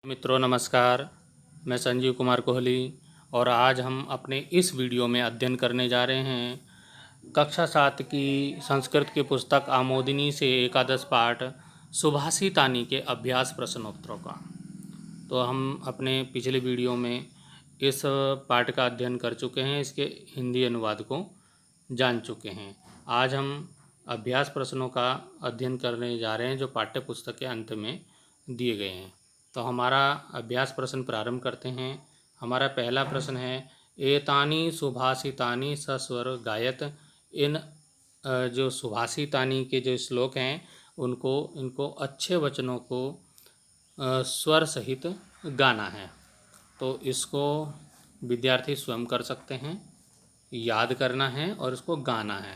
मित्रों नमस्कार, मैं संजीव कुमार कोहली और आज हम अपने इस वीडियो में अध्ययन करने जा रहे हैं कक्षा 7 की संस्कृत की पुस्तक आमोदिनी से एकादश पाठ सुभाषितानी के अभ्यास प्रश्नोत्तरों का। तो हम अपने पिछले वीडियो में इस पाठ का अध्ययन कर चुके हैं, इसके हिंदी अनुवाद को जान चुके हैं। आज हम अभ्यास प्रश्नों का अध्ययन करने जा रहे हैं जो पाठ्य पुस्तक के अंत में दिए गए हैं। तो हमारा अभ्यास प्रश्न प्रारंभ करते हैं। हमारा पहला प्रश्न है, एतानी सुभाषितानी सस्वर गायत। इन जो सुभाषितानी के जो श्लोक हैं इनको अच्छे वचनों को स्वर सहित गाना है। तो इसको विद्यार्थी स्वयं कर सकते हैं, याद करना है और इसको गाना है।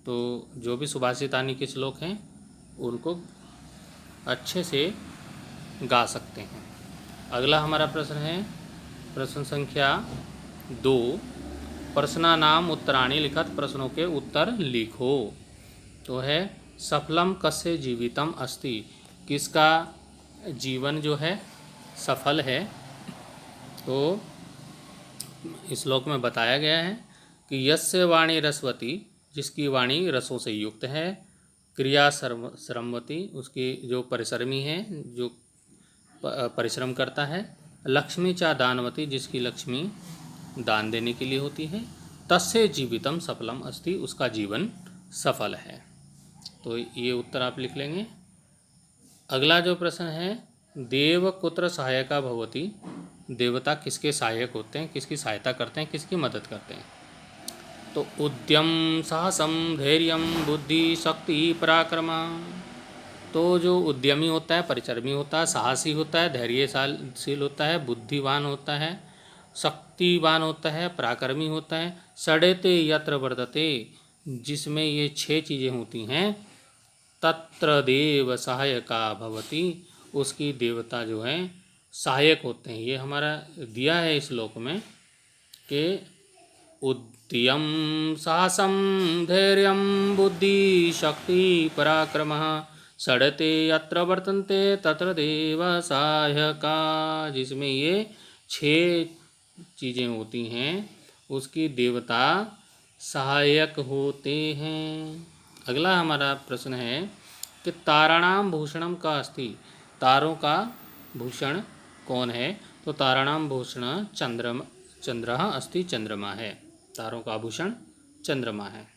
तो जो भी सुभाषितानी के श्लोक हैं उनको अच्छे से गा सकते हैं। अगला हमारा प्रश्न है प्रश्न संख्या 2, प्रश्नानाम उत्तराणि लिखत। प्रश्नों के उत्तर लिखो। तो है सफलम कस्य जीवितम अस्ति, किसका जीवन जो है सफल है। तो इस श्लोक में बताया गया है कि यस्य वाणी रसवती, जिसकी वाणी रसों से युक्त है, क्रिया श्रमवती, उसकी जो परिश्रमी है, जो परिश्रम करता है, लक्ष्मी चा दानवती, जिसकी लक्ष्मी दान देने के लिए होती है, तस्य जीवितम सफलम अस्ति, उसका जीवन सफल है। तो ये उत्तर आप लिख लेंगे। अगला जो प्रश्न है, देव कुत्र सहायका भवति, देवता किसके सहायक होते हैं, किसकी सहायता करते हैं, किसकी मदद करते हैं। तो उद्यम साहसम धैर्यम बुद्धि शक्ति पराक्रमा। तो जो उद्यमी होता है, परिश्रमी होता है, साहसी होता है, धैर्यशील होता है, बुद्धिवान होता है, शक्तिवान होता है, पराक्रमी होता है, षडेते यत्र वर्तते, जिसमें ये 6 चीज़ें होती हैं, तत्र देव सहायका भवति, उसकी देवता जो है सहायक होते हैं। ये हमारा दिया है इस श्लोक में कि उद्यम साहसम धैर्यम बुद्धि शक्ति पराक्रमः षडते यत्र वर्तन्ते तत्र देव सहायका, जिसमें ये 6 चीज़ें होती हैं उसकी देवता सहायक होते हैं। अगला हमारा प्रश्न है कि ताराणाम भूषणम का अस्ति, तारों का भूषण कौन है। तो ताराणाम भूषण चंद्रः अस्ति, चंद्रमा है। तारों का आभूषण चंद्रमा है।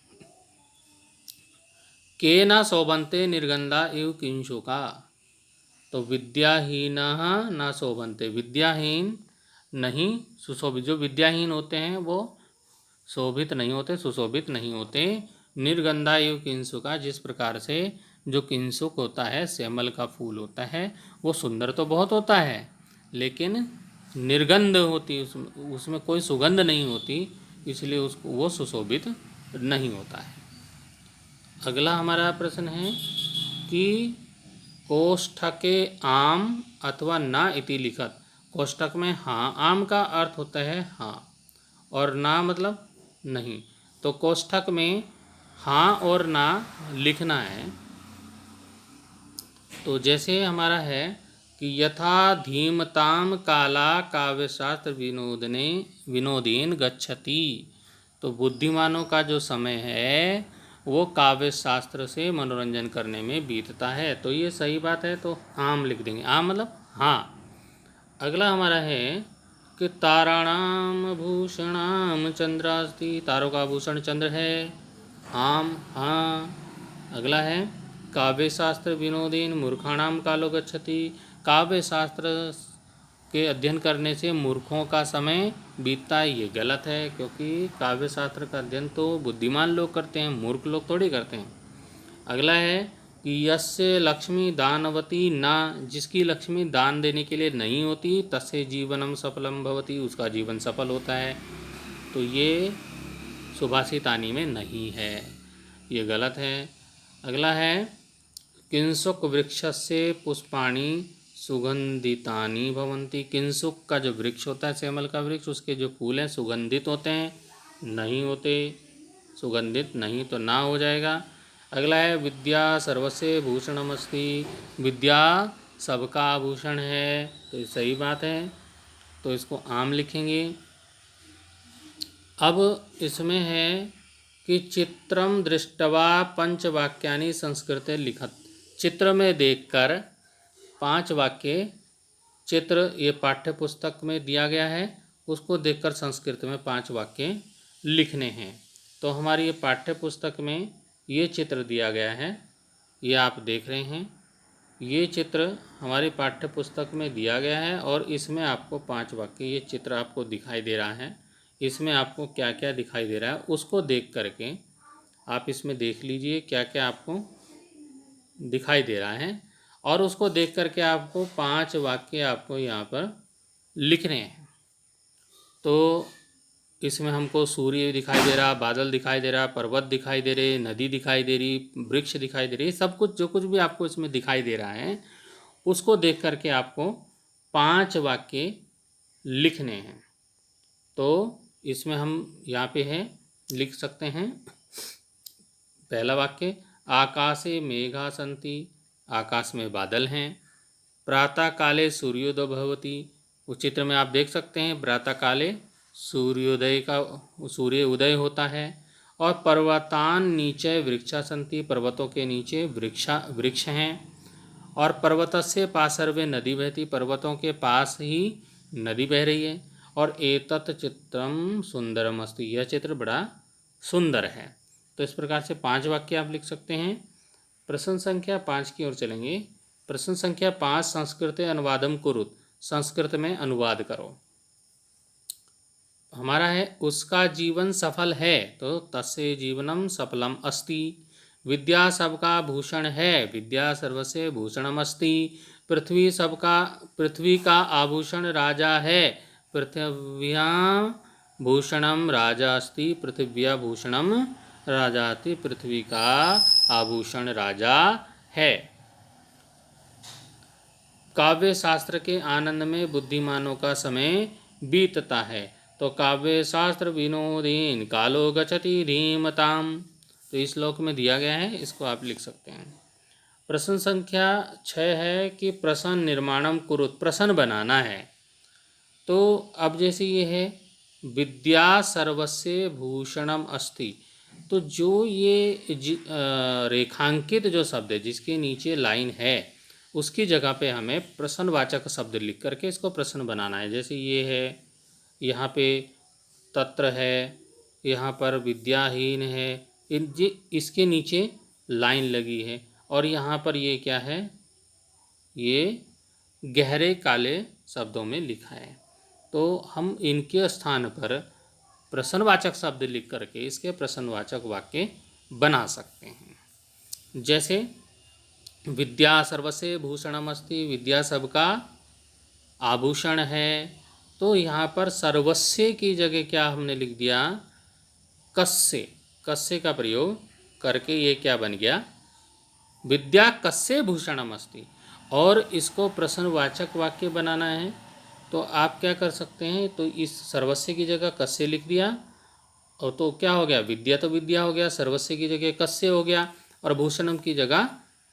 केन शोभन्ते निर्गंधा इव किंशुका। तो विद्याहीनः न शोभन्ते, विद्याहीन नहीं सुशोभित, जो विद्याहीन होते हैं वो शोभित नहीं होते, सुशोभित नहीं होते। निर्गंधा इव किंशुका, जिस प्रकार से जो किंशुक होता है, श्यामल का फूल होता है, वो सुंदर तो बहुत होता है लेकिन निर्गंध होती, उसमें कोई सुगंध नहीं होती, इसलिए उसको वो सुशोभित नहीं होता है। अगला हमारा प्रश्न है कि कोष्ठके आम अथवा ना इति लिखत। कोष्ठक में हाँ, आम का अर्थ होता है हाँ और ना मतलब नहीं। तो कोष्ठक में हाँ और ना लिखना है। तो जैसे हमारा है कि यथा धीमताम काला काव्यशास्त्र विनोदेन गच्छति। तो बुद्धिमानों का जो समय है वो काव्य शास्त्र से मनोरंजन करने में बीतता है। तो ये सही बात है, तो आम लिख देंगे, आम मतलब हाँ। अगला हमारा है कि ताराणाम भूषणाम चंद्रास्ति, तारों का आभूषण चंद्र है, आम हाँ। अगला है काव्य शास्त्र विनोदेन मूर्खाणाम कालो गच्छति, काव्य शास्त्र के अध्ययन करने से मूर्खों का समय बीतता है। ये गलत है, क्योंकि काव्य शास्त्र का अध्ययन तो बुद्धिमान लोग करते हैं, मूर्ख लोग थोड़ी करते हैं। अगला है कि यस्य लक्ष्मी दानवती ना, जिसकी लक्ष्मी दान देने के लिए नहीं होती, तस्य जीवनम सफलम भवति, उसका जीवन सफल होता है। तो ये सुभाषितानी में नहीं है, ये गलत है। अगला है किंशुक वृक्षस्य पुष्पाणि सुगंधितानि भवन्ति। किंशुक का जो वृक्ष होता है, श्यामल का वृक्ष, उसके जो फूल हैं सुगंधित होते हैं, नहीं होते, सुगंधित नहीं, तो ना हो जाएगा। अगला है विद्या सर्वस्य भूषणमस्ति, विद्या सबका आभूषण है, तो ये सही बात है, तो इसको आम लिखेंगे। अब इसमें है कि चित्रम दृष्टवा पंचवाक्यानि संस्कृते लिखत। चित्र में देखकर 5 वाक्य, चित्र ये पाठ्य पुस्तक में दिया गया है, उसको देखकर संस्कृत में 5 वाक्य लिखने हैं। तो हमारी ये पाठ्य पुस्तक में ये चित्र दिया गया है, ये आप देख रहे हैं, ये चित्र हमारी पाठ्य पुस्तक में दिया गया है और इसमें आपको 5 वाक्य, ये चित्र आपको दिखाई दे रहा है, इसमें आपको क्या क्या दिखाई दे रहा है उसको देख करके आप इसमें देख लीजिए क्या क्या आपको दिखाई दे रहा है, और उसको देख करके आपको 5 वाक्य आपको यहाँ पर लिखने हैं। तो इसमें हमको सूर्य दिखाई दे रहा, बादल दिखाई दे रहा, पर्वत दिखाई दे रहे, नदी दिखाई दे रही, वृक्ष दिखाई दे रही, सब कुछ जो कुछ भी आपको इसमें दिखाई दे रहा है उसको देख करके आपको 5 वाक्य लिखने हैं। तो इसमें हम यहाँ पे है लिख सकते हैं। पहला वाक्य, आकाशे मेघा सन्ति, आकाश में बादल हैं। प्रातः काले सूर्योदय भवति, उस चित्र में आप देख सकते हैं प्रातः काले सूर्योदय का सूर्य उदय होता है। और पर्वतान नीचे वृक्षा सन्ति, पर्वतों के नीचे वृक्ष हैं। और पर्वतस्य पार्श्वे नदी बहती, पर्वतों के पास ही नदी बह रही है। और एतत् चित्रम सुंदरमस्ति, यह चित्र बड़ा सुंदर है। तो इस प्रकार से 5 वाक्य आप लिख सकते हैं। प्रश्न संख्या 5 की ओर चलेंगे। प्रश्न संख्या 5, संस्कृते अनुवादम कुरुत, संस्कृत में अनुवाद करो। हमारा है उसका जीवन सफल है, तो तस्य जीवनम सफलम अस्ति। विद्या सबका भूषण है, विद्या सर्वस्य भूषणमस्ति। पृथ्वी का आभूषण राजा है, पृथिव्यां भूषणम राजा अस्ति। पृथिव्या भूषणम राजा अस्ति, पृथ्वी का आभूषण राजा है। काव्य शास्त्र के आनंद में बुद्धिमानों का समय बीतता है, तो काव्य शास्त्र विनोदीन कालो गच्छति धीमताम। तो इस श्लोक में दिया गया है, इसको आप लिख सकते हैं। प्रश्न संख्या 6 है कि प्रश्न निर्माणम कुरुत, प्रश्न बनाना है। तो अब जैसे ये है विद्या सर्वस्य भूषणम अस्ति, तो जो ये रेखांकित जो शब्द है जिसके नीचे लाइन है उसकी जगह पे हमें प्रश्नवाचक शब्द लिख करके इसको प्रश्न बनाना है। जैसे ये है, यहाँ पे तत्र है, यहाँ पर विद्याहीन है, इसके नीचे लाइन लगी है, और यहाँ पर ये क्या है, ये गहरे काले शब्दों में लिखा है। तो हम इनके स्थान पर प्रश्नवाचक शब्द लिख करके इसके प्रश्नवाचक वाक्य बना सकते हैं। जैसे विद्या सर्वस्य भूषणमस्ति, विद्या सबका आभूषण है, तो यहाँ पर सर्वस्य की जगह क्या हमने लिख दिया, कस्य, कस्य का प्रयोग करके ये क्या बन गया, विद्या कस्य भूषणमस्ति। और इसको प्रश्नवाचक वाक्य बनाना है, तो आप क्या कर सकते हैं, तो इस सर्वस्य की जगह कस्य लिख दिया, और तो क्या हो गया, विद्या तो विद्या हो गया, सर्वस्य की जगह कस्य हो गया, और भूषणम की जगह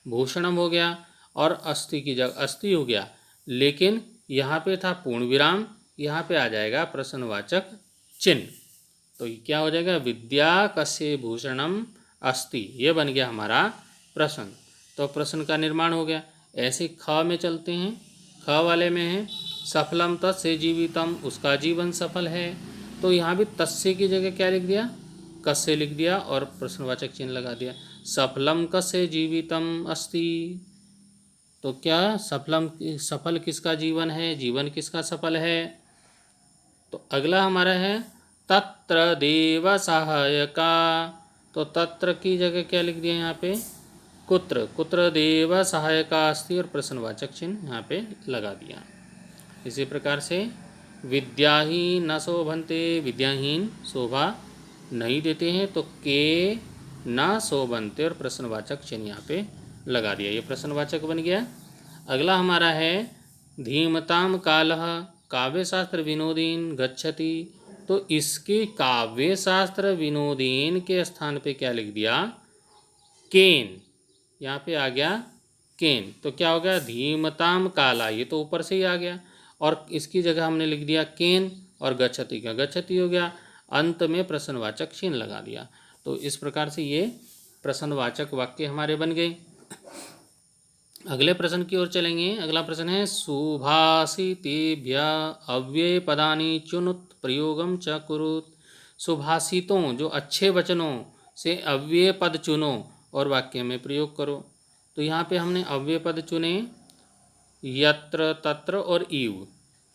भूषणम हो गया, और अस्ति की जगह अस्ति हो गया। लेकिन यहाँ पे था पूर्ण विराम, यहाँ पे आ जाएगा प्रश्नवाचक चिन्ह, तो क्या हो जाएगा, विद्या कस्य भूषणम अस्ति, ये बन गया हमारा प्रश्न। तो प्रश्न का निर्माण हो गया। ऐसे ख में चलते हैं, ख वाले में है सफलम तस्य जीवितम, उसका जीवन सफल है, तो यहाँ भी तस्य की जगह क्या लिख दिया, कस्य लिख दिया और प्रश्नवाचक चिन्ह लगा दिया। सफलम कस्य जीवितम अस्ति, तो क्या सफल किसका जीवन है, जीवन किसका सफल है। तो अगला हमारा है तत्र देव सहायका, तो तत्र की जगह क्या लिख दिया यहाँ पे, कुत्र, कुत्र देव सहायका अस्ति, और प्रश्नवाचक चिन्ह यहाँ पे लगा दिया। इसी प्रकार से विद्याहीन न शोभन्ते, विद्याहीन शोभा नहीं देते हैं, तो के न शोभन्ते, और प्रश्नवाचक चिन्ह यहाँ पे लगा दिया, ये प्रश्नवाचक बन गया। अगला हमारा है धीमताम कालः काव्यशास्त्र विनोदीन गच्छति, तो इसके काव्यशास्त्र विनोदीन के स्थान पे क्या लिख दिया, केन, यहाँ पे आ गया केन। तो क्या हो गया, धीमताम काला, ये तो ऊपर से ही आ गया, और इसकी जगह हमने लिख दिया केन, और गच्छति का गच्छति हो गया, अंत में प्रश्नवाचक चिन्ह लगा दिया। तो इस प्रकार से ये प्रश्नवाचक वाक्य हमारे बन गए। अगले प्रश्न की ओर चलेंगे। अगला प्रश्न है, सुभाषितेभ्य अव्यय पदानि चुनुत प्रयोगम च कुरुत। सुभाषितों, जो अच्छे वचनों से अव्यय पद चुनो और वाक्य में प्रयोग करो। तो यहाँ पे हमने अव्यय पद चुने, यत्र तत्र और इव,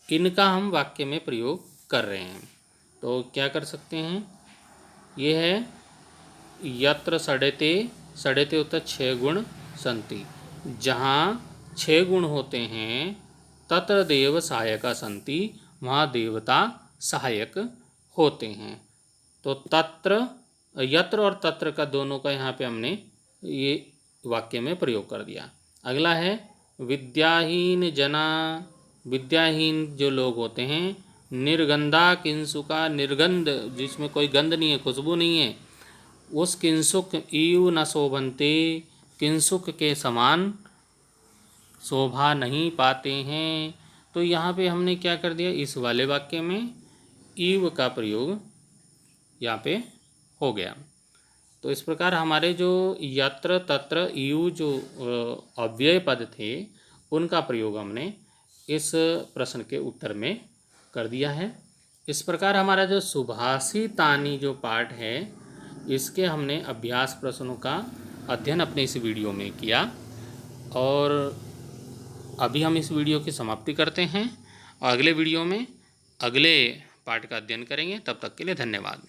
इनका हम वाक्य में प्रयोग कर रहे हैं। तो क्या कर सकते हैं, ये है यत्र सड़ते, सड़ते होता 6 गुण संति, जहाँ 6 गुण होते हैं, तत्र देव सहायका संति, वहाँ देवता सहायक होते हैं। तो तत्र, यत्र और तत्र का दोनों का यहाँ पे हमने ये वाक्य में प्रयोग कर दिया। अगला है विद्याहीन जना, विद्याहीन जो लोग होते हैं, निर्गंधा किंसुका, निर्गंध जिसमें कोई गंध नहीं है, खुशबू नहीं है, उस किंसुक इव न शोभन्ते, किंसुक के समान शोभा नहीं पाते हैं। तो यहाँ पे हमने क्या कर दिया, इस वाले वाक्य में इव का प्रयोग यहाँ पे हो गया। तो इस प्रकार हमारे जो यत्र तत्र इव जो अव्यय पद थे, उनका प्रयोग हमने इस प्रश्न के उत्तर में कर दिया है। इस प्रकार हमारा जो सुभाषितानि जो पाठ है, इसके हमने अभ्यास प्रश्नों का अध्ययन अपने इस वीडियो में किया, और अभी हम इस वीडियो की समाप्ति करते हैं और अगले वीडियो में अगले पाठ का अध्ययन करेंगे। तब तक के लिए धन्यवाद।